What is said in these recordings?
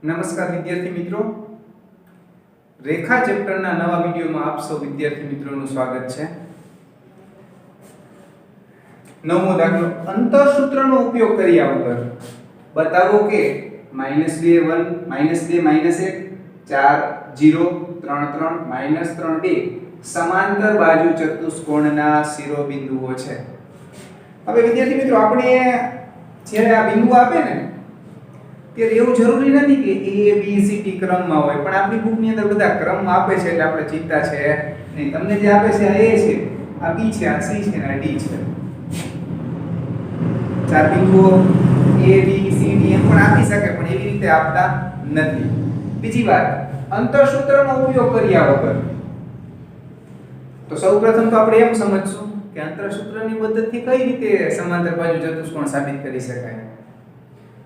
નમસ્કાર વિદ્યાર્થી મિત્રો, રેખા ચેપ્ટરના નવા વિડિયોમાં આપ સૌ વિદ્યાર્થી મિત્રોનું સ્વાગત છે. નવમો દાખલો, અંતરસૂત્રનો ઉપયોગ કર્યા વગર બતાવો કે -2 1 -2 -1 4 0 3 3 -3 2 સમાંતર બાજુ ચતુષ્કોણના શિરોબિંદુઓ છે. હવે વિદ્યાર્થી મિત્રો, આપણે જ્યારે આ બિંદુ આપે ને ત્યારે એવું જરૂરી નથી કે A B C D ક્રમમાં હોય, પણ આપણી બુકની અંદર બધા ક્રમ આપે છે એટલે આપણે ચિંતા છે નહીં. તમને જે આપે છે આ A છે, આ B છે, આ C છે અને આ D છે. ચાર બિંદુઓ A B C D એમ પણ આપી શકે, પણ એવી રીતે આપતા નથી. બીજી વાત, અંતરસૂત્રનો ઉપયોગ કર્યા વગર. તો સૌપ્રથમ તો આપણે એમ સમજશું કે અંતરસૂત્રની મદદથી કઈ રીતે સમાંતર બાજુ ચતુષ્કોણ સાબિત કરી શકાય.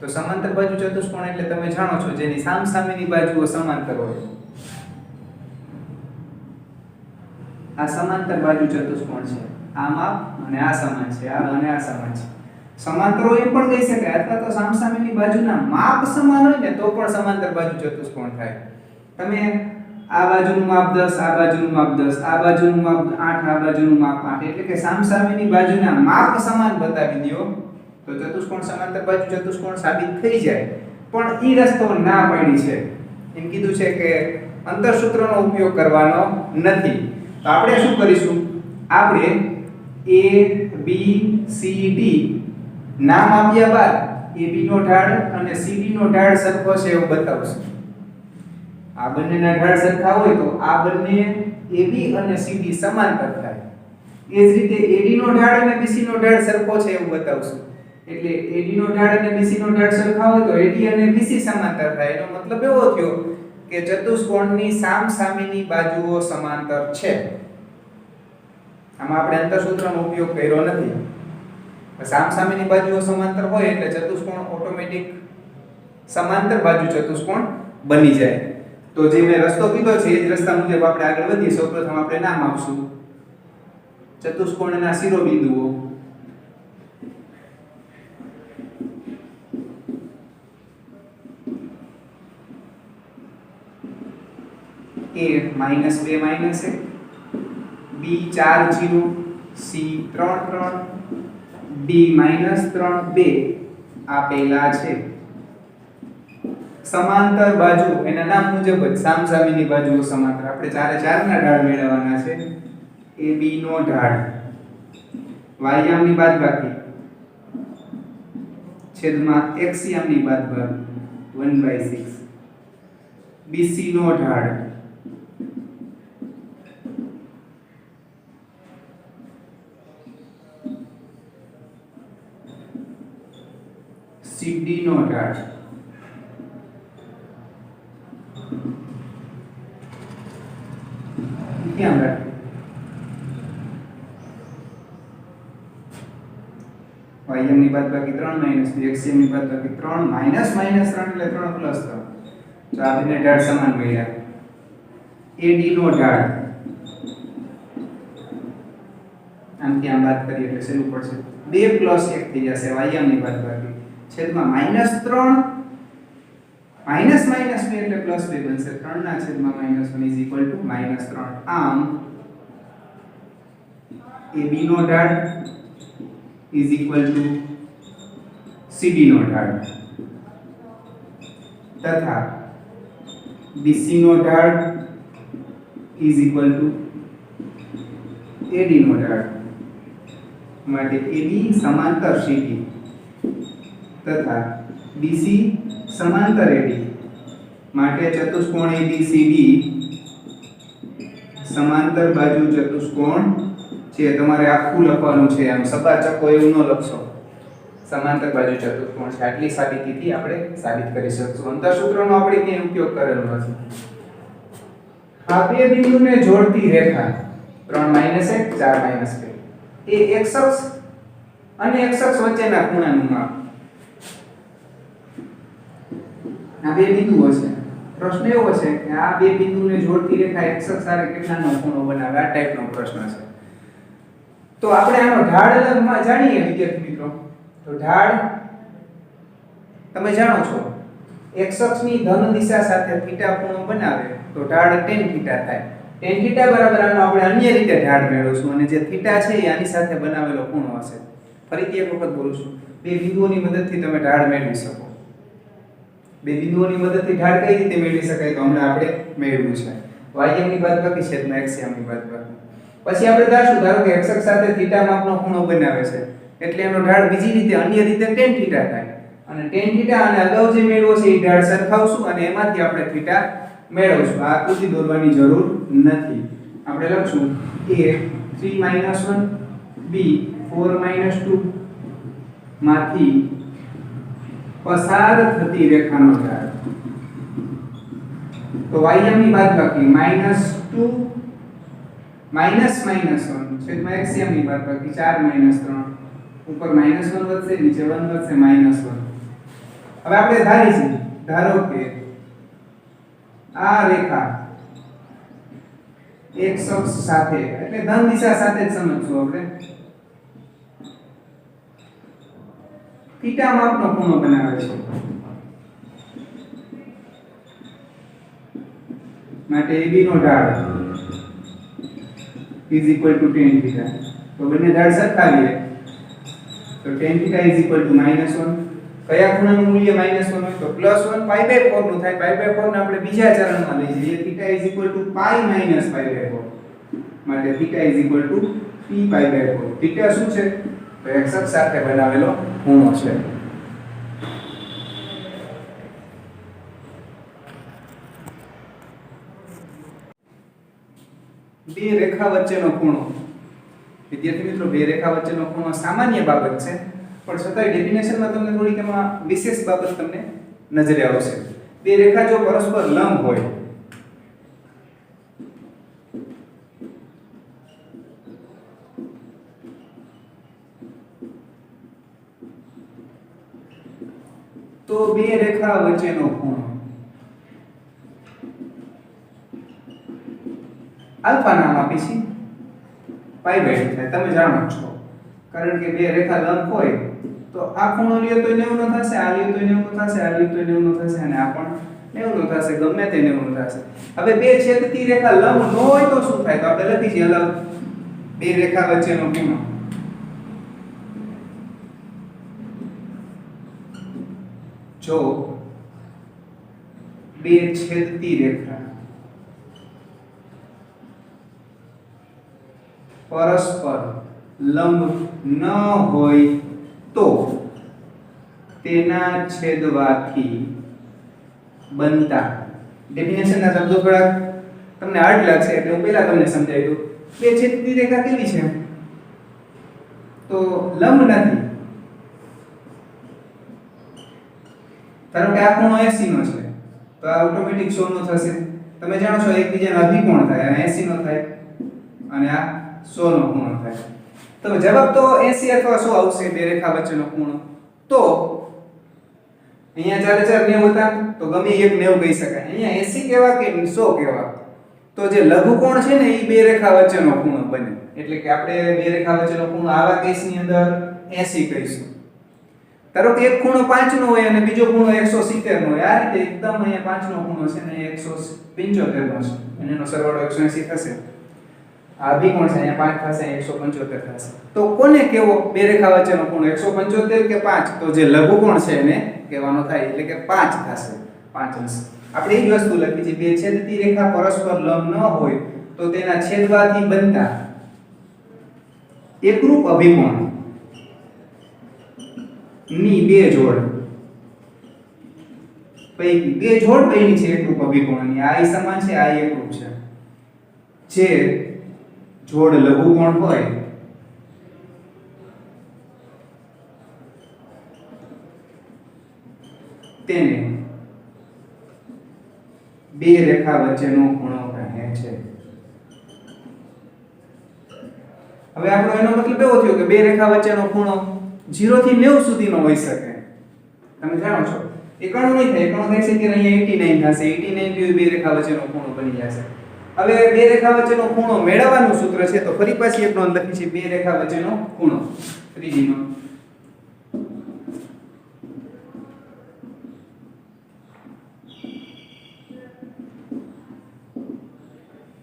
તો સમાંતર બાજુ ચતુષ્કોણ એટલે તમે જાણો છો જેની સામસામેની બાજુઓ સમાંતર હોય. આ સમાંતર બાજુ ચતુષ્કોણ છે. આ માપ અને આ સમાન છે, આ અને આ સમાન છે. સમાંતર હોય એમ પણ કહી શકાય, અથવા તો સામસામેની બાજુના માપ સમાન હોય ને તો પણ સમાંતર બાજુ ચતુષ્કોણ થાય. તમે આ બાજુનું માપ 10, આ બાજુનું માપ 10, આ બાજુનું માપ 8, આ બાજુનું માપ 8, એટલે કે સામસામેની બાજુના માપ સમાન બતાવી દો તો ચતુષ્કોણ સમાંતર બાજુ ચતુષ્કોણ સાબિત થઈ જાય. પણ ઈ રસ્તો ના પાડી છે. એમ કીધું છે કે અંતરસૂત્રનો ઉપયોગ કરવાનો નથી. તો આપણે શું કરીશું? આપણે A B C D નામ આપ્યા બાદ AB નો ઢાળ અને CD નો ઢાળ સરખો છે એવું બતાવશું. આ બંનેના ઢાળ સરખા હોય તો આ બંને AB અને CD સમાંતર થાય. એ જ રીતે AD નો ઢાળ અને BC નો ઢાળ સરખો છે એવું બતાવશું. એટલે AD નો ઢાળ અને BC નો ઢાળ સરખા હોય તો AD અને BC સમાંતર થાય. એનો મતલબ એવો થયો કે ચતુષ્કોણની સામસામેની બાજુઓ સમાંતર છે. આમાં આપણે અંતરસૂત્રનો ઉપયોગ કર્યો નથી. સામસામેની બાજુઓ સમાંતર હોય એટલે ચતુષ્કોણ ઓટોમેટિક સમાંતર બાજુ ચતુષ્કોણ બની જાય. તો જે મેં રસ્તો કીધો છે એ જ રસ્તા મુજબ આપણે આગળ વધીએ. સૌપ્રથમ આપણે નામ આપશું ચતુષ્કોણના શિરોબિંદુઓ. A -2 -1, B 4 0, C 3 3, D -3 2 આપેલા છે. સમાંતર બાજુ એના નામ મુજબ જ સામસામેની બાજુઓ સમાંતર. આપણે ચારે ચારના ઢાળ મેળવવાના છે. AB નો ઢાળ y યામની બાદબાકી છેદમાં x યામની બાદબાકી 1/6. BC નો ઢાળ CD નો ઢાળ ક્યાં રાખે y ની બાદબાકી 3 - 2 x ની બાદબાકી 3 - -3 એટલે 3 + 3. તો આ બંને ઢાળ સમાન મળ્યા. AD નો ઢાળ આમ ત્યાં બાદ કરીએ એટલે શરૂ પડશે 2 + 1 થઈ જશે y ની બાદબાકી છેદમાં -3 -2 એટલે +2 બનશે. 3 ના છેદમાં -1 -3. આમ AB નો ઢાળ CD નો ઢાળ તથા BC નો ઢાળ AD નો ઢાળ. માટે AB સમાંતર CD તથા BC સમાંતર AD માટે ચતુષ્કોણ ABCD સમાંતર બાજુ ચતુષ્કોણ છે. તમારે આખું લખવાનું છે, આમ સબાચકો એવું ન લખશો. સમાંતર બાજુ ચતુષ્કોણ છે. આટલી સાબિતીથી આપણે સાબિત કરી શકશું. અંતરસૂત્રનો આપણે ક્યાંય ઉપયોગ કરેલો નથી. આ બે બિંદુને જોડતી રેખા 3 - 1 4 - 2 એ x અક્ષ અને x અક્ષ વચ્ચેના ખૂણાનું માપ. આ બે બિંદુઓ છે. પ્રશ્ન એવો છે કે આ બે બિંદુને જોડતી રેખા x અક્ષ સાથે કેટલાનો ખૂણો બનાવે, આ ટાઈપનો પ્રશ્ન છે. તો આપણે આનો ઢાળ જાણીએ વિદ્યાર્થી મિત્રો. તો ઢાળ તમે જાણો છો x અક્ષની ધન દિશા સાથે θ ખૂણો બનાવે તો ઢાળ tan θ થાય. tan θ બરાબર આનો આપણે અન્ય રીતે ઢાળ મેળવશું અને જે θ છે એ આની સાથે બનાવેલો ખૂણો હશે. ફરીથી એક વખત બોલું છું. બે બિંદુઓની મદદથી તમે ઢાળ મેળવી શકો. બે બિંદુઓની મદદથી ઢાળ કઈ રીતે મેળવી શકાય તો હમણાં આપણે મેળવ્યું છે. y ની બાદબાકી છેદમાં x ની બાદબાકી. પછી આપણે ધારો કે x અક્ષ સાથે θ માપનો ખૂણો બનાવે છે એટલે એનો ઢાળ બીજી રીતે અન્ય રીતે tan θ થાય. અને tan θ અને અગાઉ જે મેળવ્યો છે એ ઢાળ સરખાવશું અને એમાંથી આપણે θ મેળવશું. આ આકૃતિ દોરવાની જરૂર નથી. આપણે લખશું a 3 1 b 4 2 માંથી પસાર થતી રેખાનો ઢાળ. તો y ની બાદબાકી -2 -1 છેદમાં x ની બાદબાકી 4 3 ઉપર -1 વધશે નીચે 1 વધશે -1. હવે આપણે ધારીશું ધારો કે આ રેખા x અક્ષ સાથે એટલે ધન દિશા સાથે જ સમજશું આપણે θ માપનો ખૂણો બનાવે છે. માટે AB નો ઢાળ tan θ. તો બંને ઢાળ સરખાવીએ તો tan θ -1. કયા ખૂણાનું મૂલ્ય -1 હોય તો +1 π/4 નું થાય. π/4 ને આપણે બીજા ચરણમાં લઈ જઈએ. θ π -π/4 માટે θ p/4. θ શું છે તો x અક્ષ સાથે બનાવેલો ખૂણો છે. બે રેખા વચ્ચેનો ખૂણો. વિદ્યાર્થી મિત્રો, બે રેખા વચ્ચેનો ખૂણો સામાન્ય બાબત છે પણ છતાંય ડેફિનેશનમાં તમને થોડીક એમાં વિશેષ બાબત તમને નજરે આવશે. બે રેખા જો પરસ્પર લંબ હોય તો બે રેખા વચ્ચેનો ખૂણો આલ્ફા નામ આપીશું π/2 થાય. તમે જાણો છો કારણ કે બે રેખા લંબ હોય તો આ ખૂણો લ્યો તો 90 નો થશે, આ લ્યો તો 90 થશે, આ લ્યો તો 90 નો થશે અને આ પણ 90 નો થશે. ગમે તે 90 નો થશે. હવે બે છેદતી રેખા લંબ ન હોય તો શું થાય તો આપણે લખી છીએ અલગ બે રેખા વચ્ચેનો ખૂણો. જો બે છેદતી રેખા પરસ્પર લંબ ન હોય તો તેના છેદવાથી બનતા ડેફિનેશનના શબ્દો થોડા તમને હાર્ડ લાગશે એટલે હું પહેલા તમને સમજાવી દઉં. બે છેદતી રેખા કેવી છે તો લંબ નથી. ધારો કે આ ખૂણો 80 નો છે તો આ ઓટોમેટિક 100 નો થશે. તમે જાણો છો એકબીજાના અભિકોણ થાય અને 80 નો થાય અને આ 100 નો ખૂણો થાય. તો જવાબ તો 80 અથવા 100 આવશે બે રેખા વચ્ચેનો ખૂણો. તો અહીંયા ચાલે 90 હતા તો ગમે એક 90 કહી શકાય. અહીંયા 80 કેવા કે 100 કેવા તો જે લઘુકોણ છે ને એ બે રેખા વચ્ચેનો ખૂણો બને. એટલે કે આપણે બે રેખા વચ્ચેનો ખૂણો આવા કેસની અંદર 80 કહીશું. ધારો કે એક ખૂણો 5 નો હોય અને બીજો ખૂણો 170 નો હોય. આ રીતે એકદમ અહીંયા 5 નો ખૂણો છે ને 175 નો છે અને એનો સરવાળો 180 થશે. આ અભિકોણ છે અહીંયા 5 થશે 175 થશે. તો કોને કેવો બે રેખા વચ્ચેનો ખૂણો 175 કે 5 તો જે લઘુકોણ છે એને કહેવાનો થાય એટલે કે 5 થશે. 5 અંશ. આપણે એ જ વસ્તુ લખી છે બે છેદતી રેખા પરસ્પર લંબ ન હોય તો તેના છેદવાથી બનતા એકરૂપ અભિકોણ ની બે જોડ પૈકી બે જોડ પૈકી છે એકરૂપ અભિકોણની. આ સમાન છે આ એકરૂપ છે. જે જોડ લઘુકોણ હોય તેને બે રેખા વચ્ચેનો ખૂણો કહે છે. હવે આપણો એનો મતલબ એવો થયો કે બે રેખા વચ્ચેનો ખૂણો 0 થી 90 સુધીનો હોઈ શકે. તમે જાણો છો એકણો નહીં થાય. એકણો થાય છે કે અહીંયા 89 થશે. 89 થી બે રેખા વચ્ચેનો ખૂણો બની જશે. હવે બે રેખા વચ્ચેનો ખૂણો મેળવવાનું સૂત્ર છે તો ફરી પાછી એક નોંધ લખી છે બે રેખા વચ્ચેનો ખૂણો. ત્રીજી નોંધ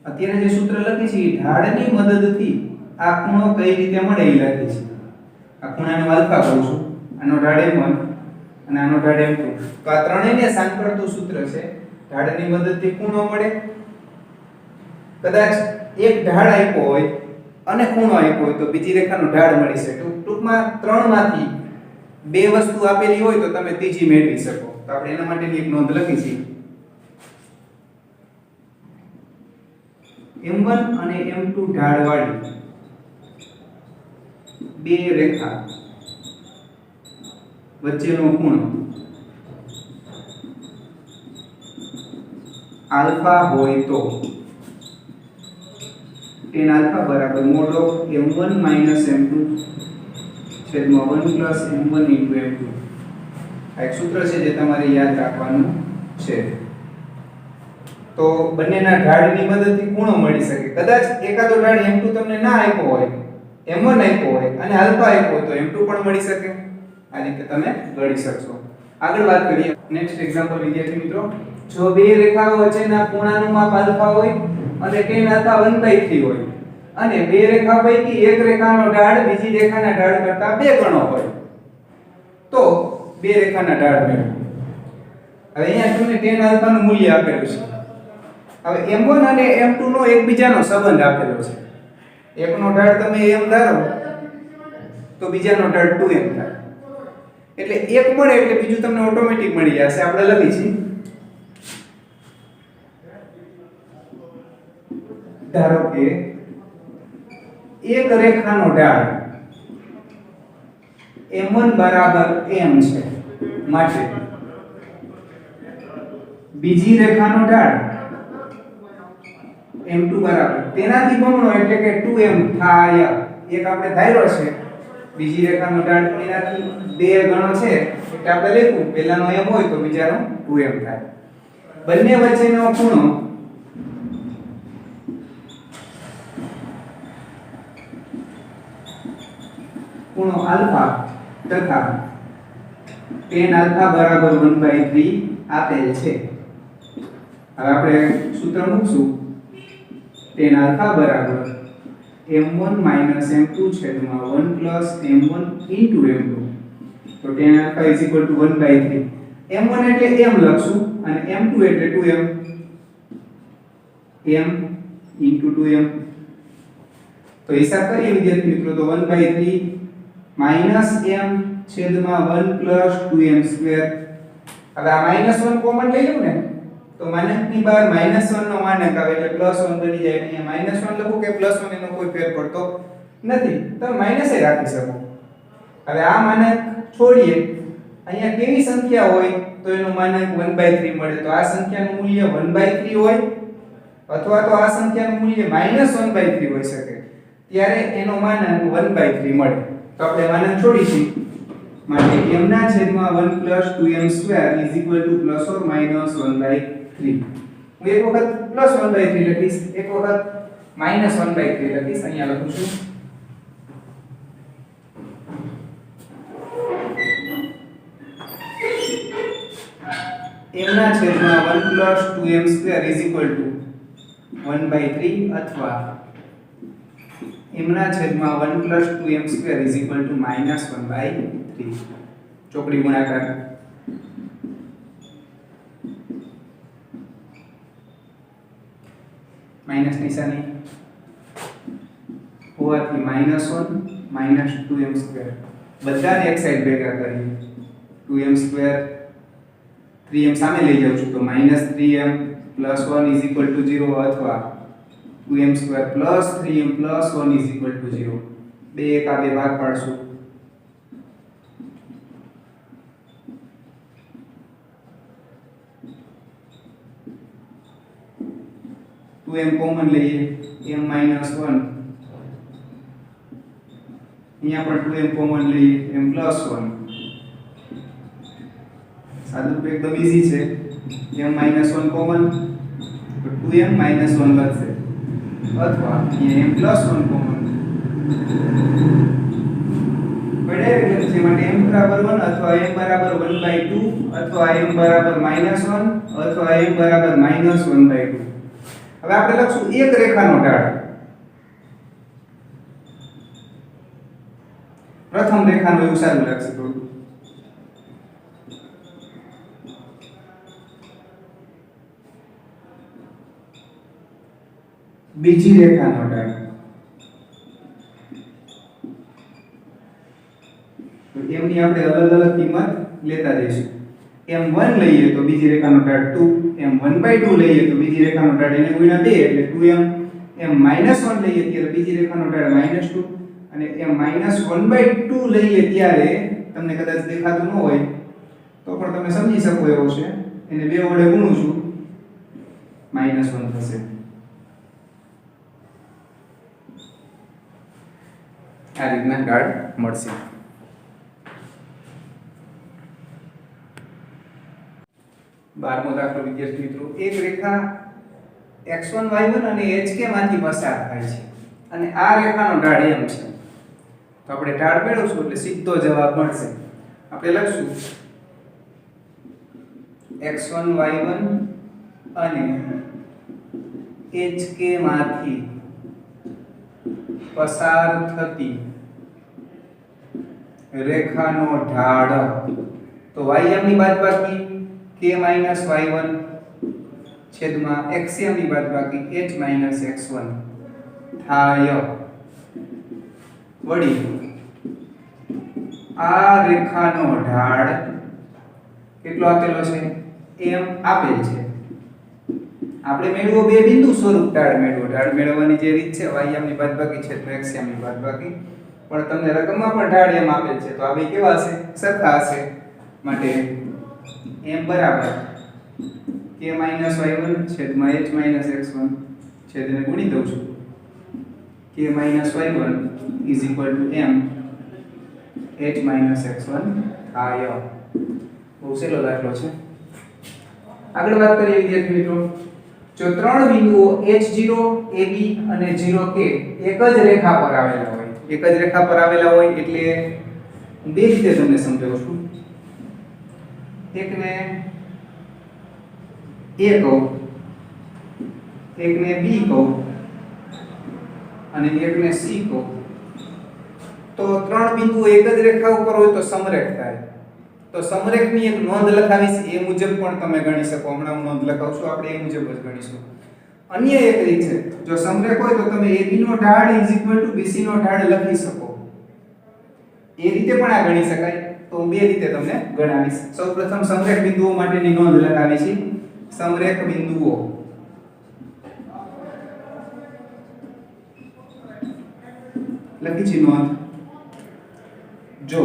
અત્યારે જે સૂત્ર લખી છે એ ઢાળની મદદથી આ ખૂણો કઈ રીતે મળે એ લખી છે. આ ખૂણાને આલ્ફા કહું છું, આનો ઢાળ m1 અને આનો ઢાળ m2. તો આ ત્રણેયને સાંકળતું સૂત્ર છે. ઢાળની મદદથી ખૂણો મળે. કદાચ એક ઢાળ આપ્યો હોય અને ખૂણો આપ્યો હોય તો બીજી રેખાનો ઢાળ મળી શકે. ટૂંકમાં ત્રણમાંથી બે વસ્તુ આપેલી હોય તો તમે ત્રીજી મેળવી શકો. તો આપણે એના માટેની એક નોંધ લખી છે. m1 અને m2 ઢાળવાળી બે રેખા વચ્ચેનો ખૂણો આલ્ફા હોય તો tan આલ્ફા બરાબર મોડ ઓફ m1 m2 છેદમાં 1 m1 m2. આ એક સૂત્ર છે જે તમારે યાદ રાખવાનું છે. તો બંનેના ઢાળની મદદથી ખૂણો મળી શકે. કદાચ એકાદો ઢાળ m2 તમને ના આપ્યો હોય, m1 આપ્યો હોય અને આલ્ફા આપ્યો હોય તો m2 પણ મળી શકે. આ રીતે તમે ગણી શકશો. આગળ વાત કરીએ. નેક્સ્ટ એક્ઝામ્પલ વિદ્યાર્થી મિત્રો, જો બે રેખાઓ વચ્ચેના ખૂણાનું માપ આલ્ફા હોય અને tan આલ્ફા 1/3 હોય અને બે રેખા પૈકી એક રેખાનો ઢાળ બીજી રેખાના ઢાળ કરતા 2 ગણો હોય તો બે રેખાના ઢાળ મેળવો. હવે અહીંયા તમને tan આલ્ફા નું મૂલ્ય આપેલું છે. હવે m1 અને m2 નો એકબીજાનો સંબંધ આપેલો છે. એકનો ઢાળ તમે m ધારો તો બીજાનો ઢાળ 2m થાય. એટલે એક મળે એટલે બીજું તમને ઓટોમેટિક મળી જશે. આપણે લખી છે ધારો કે એક રેખાનો ઢાળ m1 બરાબર m છે માટે બીજી રેખાનો ઢાળ m2 બરાબર તેનાથી બમણો એટલે કે 2m થાય. એક આપણે ધાર્યો છે, બીજી રેખાનો ઢાળ એનાથી 2 ગણો છે એટલે આપણે લખવું પહેલાનો m હોય તો બીજાનો 2m થાય. બંને વચ્ચેનો ખૂણો આલ્ફા તથા tan આલ્ફા બરાબર 1/3 આપેલ છે. હવે આપણે સૂત્ર મૂકશું. tan આલ્ફા બરાબર m1 m2 છેદમાં 1 m1 into m2. તો tan આલ્ફા 1/3. m1 એટલે m લખશું અને m2 એટલે 2m. m into 2m. તો હિસાબ કરીએ વિદ્યાર્થી મિત્રો તો 1/3 માઈનસ m છેદમાં 1 2m સ્ક્વેર. હવે આ -1 કોમન લઈ લઉં ને તો માનકની બહાર -1 નો માનક આવે એટલે +1 બની જાય. અહીંયા -1 લખું કે +1 એનો કોઈ ફેર પડતો નથી. તમે માઈનસ એ રાખી શકો. હવે આ માનક છોડીએ, અહીંયા કેવી સંખ્યા હોય તો એનું માનક 1/3 મળે. તો આ સંખ્યાનું મૂલ્ય 1/3 હોય અથવા તો આ સંખ્યાનું મૂલ્ય -1/3 હોઈ શકે. ત્યારે એનો માનક 1/3 મળે. તો આપણે માનક છોડીશું માટે m ના છેદમાં 1 2m સ્ક્વેર ± 1/3. હું એક વખત +1/3 લખીશ, એક વખત -1/3 લખીશ. અહીંયા લખું છું m ના છેદમાં 1 2m સ્ક્વેર = 1/3 અથવા m ના છેદમાં 1 2m સ્ક્વેર = -1/3. ચોકડી ગુણાકાર. માઈનસ નિશાની હોવાથી -1 2m સ્ક્વેર બધાને એક સાઈડ ભેગા કરીએ. 2m સ્ક્વેર 3m સામે લઈ જાઉં છું તો -3m + 1 = 0 અથવા 2m સ્ક્વેર + 3m + 1 = 0. બે એક આ બે ભાગ પાડશું. 2m કોમન લઈએ, m - 1 અહીંયા પણ 2m કોમન લઈએ, m + 1. સાદું એકદમ ઈઝી છે. m - 1 કોમન તો 2m - 1 વધશે અથવા અહીંયા m + 1 કોમન પડે એટલે માટે m = 1 અથવા m = 1/2 અથવા m = -1 અથવા m = -1/2. હવે આપણે લખશું એક રેખાનો ઢાળ. પ્રથમ રેખાનો એવું સારું લાગશે થોડું. બીજી રેખાનો ઢાળ. તો એમની આપણે અલગ અલગ કિંમત લેતા જઈશું. m1 લઈએ તો બીજી રેખાનો ઢાળ 2, m1/2 લઈએ તો બીજી રેખાનો ઢાળ એને ગુણ્યા 2 એટલે 2m, m-1 લઈએ ત્યારે બીજી રેખાનો ઢાળ -2 અને m-1/2 લઈએ ત્યારે તમને કદાચ દેખાતું ન હોય તો પણ તમે સમજી શકો એવો છે. એને 2 વડે ગુણું છું -1 થશે. આ રીતના ઢાળ મળશે. બારમો દાખલો વિદ્યાર્થી મિત્રો, એક રેખા x1 y1 અને hk માંથી પસાર થાય છે અને આ રેખાનો ઢાળ m છે. તો આપણે ઢાળ મેળવશું એટલે સીધો જવાબ મળશે. આપણે લખશું x1 y1 અને hk માંથી પસાર થતી રેખાનો ઢાળ. તો ym ની બાદબાકી k y1 છેદમાં xm ની બાદબાકી h x1 થાય. વળી આ રેખાનો ઢાળ કેટલો આપેલો છે? m આપેલ છે. આપણે મેળવો બે બિંદુ સ્વરૂપ ઢાળ મેળવો. ઢાળ મેળવવાની જે રીત છે ym ની બાદબાકી છેદમાં xm ની બાદબાકી, પણ તમને રકમમાં પણ ઢાળ m આપેલ છે. તો આ બે કેવા હશે? સરખા હશે. માટે m બરાબર k y1 છેદમાં h x1 છેદને ગુણી દઉં છું. k y1 m h x1 થાય. બહુ સહેલો દાખલો છે. આગળ વાત કરીએ વિદ્યાર્થી મિત્રો, જો ત્રણ બિંદુઓ h0 ab અને 0k એક જ રેખા પર આવેલા હોય, એક જ રેખા પર આવેલા હોય એટલે હું બે રીતે તમને સમજાવું છું. એકને a કહું, એકને b કહું અને એકને c કહું. તો ત્રણ બિંદુઓ એક જ રેખા ઉપર હોય તો સમરેખ થાય. તો સમરેખની એક નોંધ લખાવીશ, એ મુજબ પણ તમે ગણી શકો. હમણાં હું નોંધ લખાવશું, આપણે એ મુજબ જ ગણીશું. અન્ય એક રીત છે, જો સમરેખ હોય તો તમે ab નો ઢાળ bc નો ઢાળ લખી શકો. એ રીતે પણ આ ગણી શકાય. તો હું બે રીતે તમને ગણાવીશ. સૌપ્રથમ સમરેખ બિંદુઓ માટેની નોંધ લખાવી છે. સમરેખ બિંદુઓ લખી છે નોંધ. જો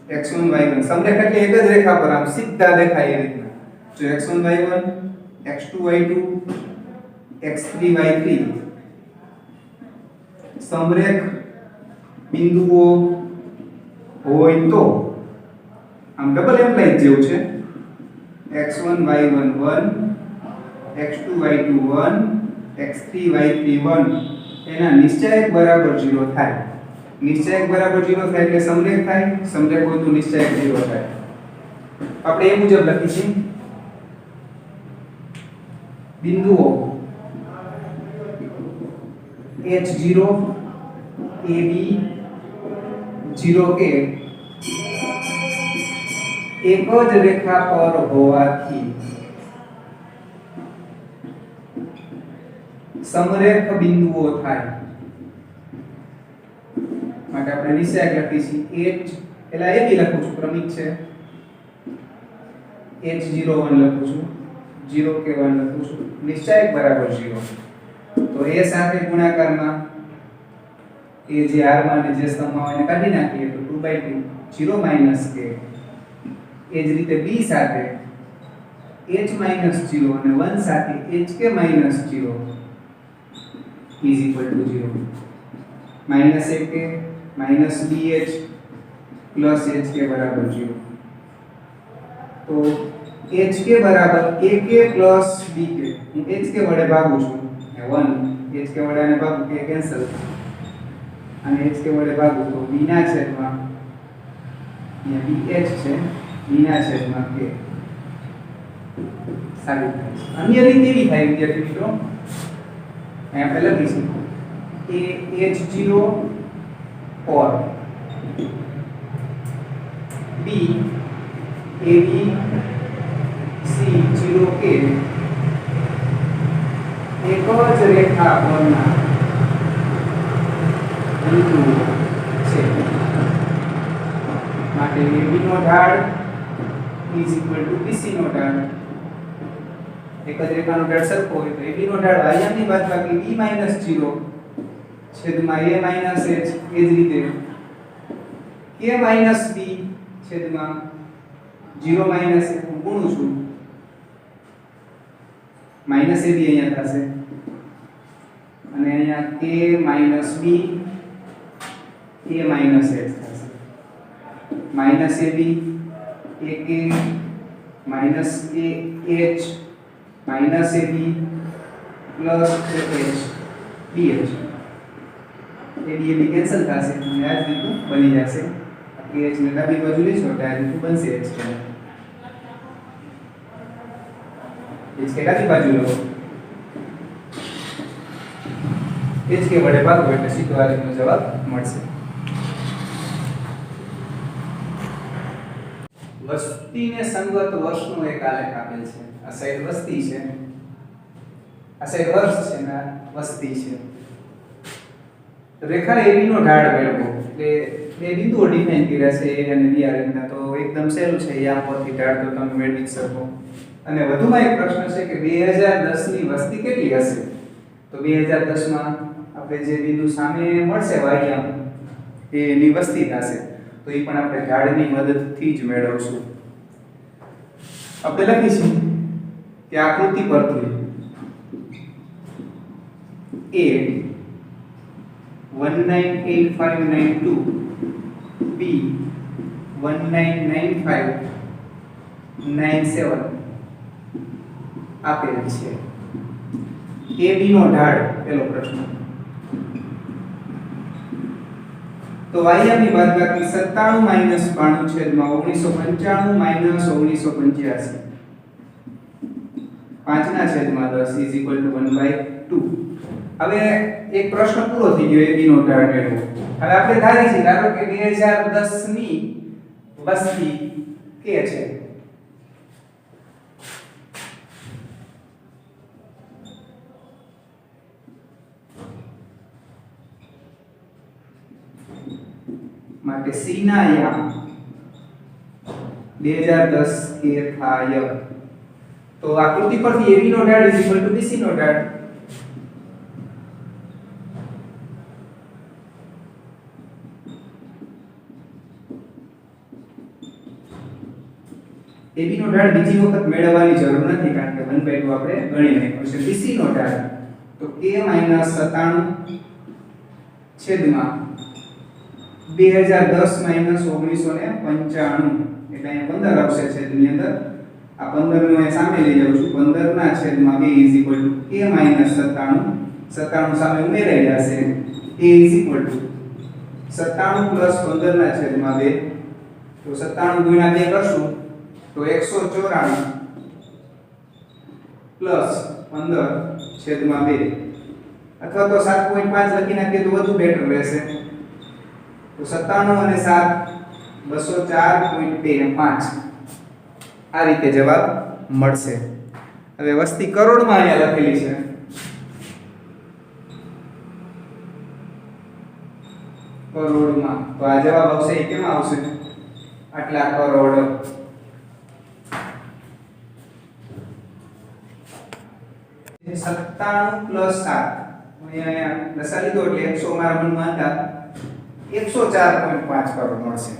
x1 y1 સમરેખ એટલે એક જ રેખા પર આમ સીધા દેખાય એ રીતના. જો x1 y1 x2 y2 x3 y3 સમરેખ બિંદુઓ હોય તો આમ ડબલ એમ્પ્લાય જેવું છે. x1 y1 1 x2 y2 1 x3 y3 1 એના નિશ્ચયક બરાબર 0 થાય. નિશ્ચયક બરાબર 0 થાય એટલે સમરેખ થાય. સમરેખ હોય તો નિશ્ચયક 0 થાય. આપણે એ મુજબ લખીશું બિંદુઓ h0 ab 0k એક જ રેખા પર હોવાથી સમરેખ બિંદુઓ થાય. માટે આપણે નિશ્ચયક લખીશું h, એલા ab લખું છું, ક્રમિક છે. h01 લખું છું, 0k1 લખું છું, નિશ્ચયક બરાબર 0. તો a સાથે ગુણાકારમાં a જે r માં અને જે સ્તંભમાં એને કાઢી નાખીએ તો 2/2 0 - k. એ જ રીતે b સાથે h - 0 અને 1 સાથે hk - 0 is equal to 0. -ak -bh plus hk બરાબર 0. તો hk બરાબર ak plus bk. હું hk વડે ભાગું છું 1, hk વડે આને ભાગું કે કેન્સલ, અને hk વડે ભાગું તો b ના છેદમાં અહીંયા bh છે, b ના છેદમાં k. સાબિત થાય છે. અન્ય રીત એવી થાય વિદ્યાર્થી મિત્રો, અહીં આપણે લખીશું a h0 or b ab c 0 કે એક જ રેખા પરના બિંદુઓ છે. માટે AB નો ઢાળ is equal to BC નો ઢાળ. એક જ રેખાનો ઢાળ સરખો હોય તો AB નો ઢાળ y ની બાદબાકી b - 0 છેદમાં a - h. એ જ રીતે k - b છેદમાં 0 - 1 હું ગુણું છું, માઈનસ ab અહીંયા થશે અને અહીંયા k - b a - h થશે. Minus ab ak minus ah minus ab plus ah bh. ab cancel થશે અને આ જ રીતનું બની જશે. k h ને ડાબી બાજુ લેશો તો આ રીતનું બનશે. h કે ડાબી બાજુ લો, h કે વડે ભાગો એટલે સીધો આ રીતનો જવાબ મળશે. વસ્તીને સંગત વર્ષનો એક આલેખ આપેલ છે. આ સાઈડ વસ્તી છે, આ સાઈડ વર્ષ છે ને આ વસ્તી છે. રેખા AB નો ઢાળ મેળવો એટલે બે બિંદુઓ ડિફાઇન કર્યા છે A અને B આ રીતના. તો એકદમ સહેલું છે, આ પરથી ઢાળ તો તમે મેળવી શકો. અને વધુમાં એક પ્રશ્ન છે કે 2010 ની વસ્તી કેટલી હશે? તો 2010 માં આપણે જે બિંદુ સામે મળશે વાયમ એની વસ્તી થશે. તો એ પણ આપણે ઢાળની મદદથી જ મેળવશું. આપણે લખીશું કે આકૃતિ પરથી A 198592 B 199597 આપેલ છે. AB નો ઢાળ પેલો પ્રશ્ન. તો વાયમ ની બાદબાકી 97 માઈનસ 92 છેદમાં 1995 માઈનસ 1985 5 ના છેદમાં 10 ઇઝ ઇક્વલ ટુ 1/2. હવે એક પ્રશ્ન પૂરો થઈ ગયો. AB નો ઢાળ મેળવો. હવે આપણે ધારી છે ધારો કે 2010 ની વસ્તી કે છે માટે C ના યામ 2010 કે થાય. તો આકૃતિ પરથી AB નો ઢાળ ઇઝ ઇક્વલ ટુ BC નો ઢાળ. AB નો ઢાળ બીજી વખત મેળવવાની જરૂર નથી કારણ કે 1/2 આપણે ગણી નાખ્યું છે. BC નો ઢાળ તો k - 97 છેદમાં 2010 માઈનસ 1995 એટલે અહીં 15 આવશે છેદની અંદર. આ 15 નું અહીં સામે લઈ જાઉં છું. 15 ના છેદમાં 2 ઇઝ ઇક્વલ ટુ k - 97 97 સામે ઉમેરાઈ જશે. a is equal to 97 plus 15 ના છેદમાં 2 તો 97 ગુણ્યા 2 કરશું તો 194 પ્લસ 15 છેદમાં 2 અથવા તો 7.5 લખી નાખીએ તો વધુ બેટર રહેશે. તો 97 અને 7 204.25 આ રીતે જવાબ મળશે. હવે વસ્તી કરોડમાં અહીંયા લખેલી છે. કરોડમાં તો આ જવાબ આવશે એ કેમાં આવશે? આટલા કરોડ. એ 97 પ્લસ 7 અહીંયા દસા લીધો એટલે 100 મારા મનમાં હતા 104.5 કરોડ મળશે.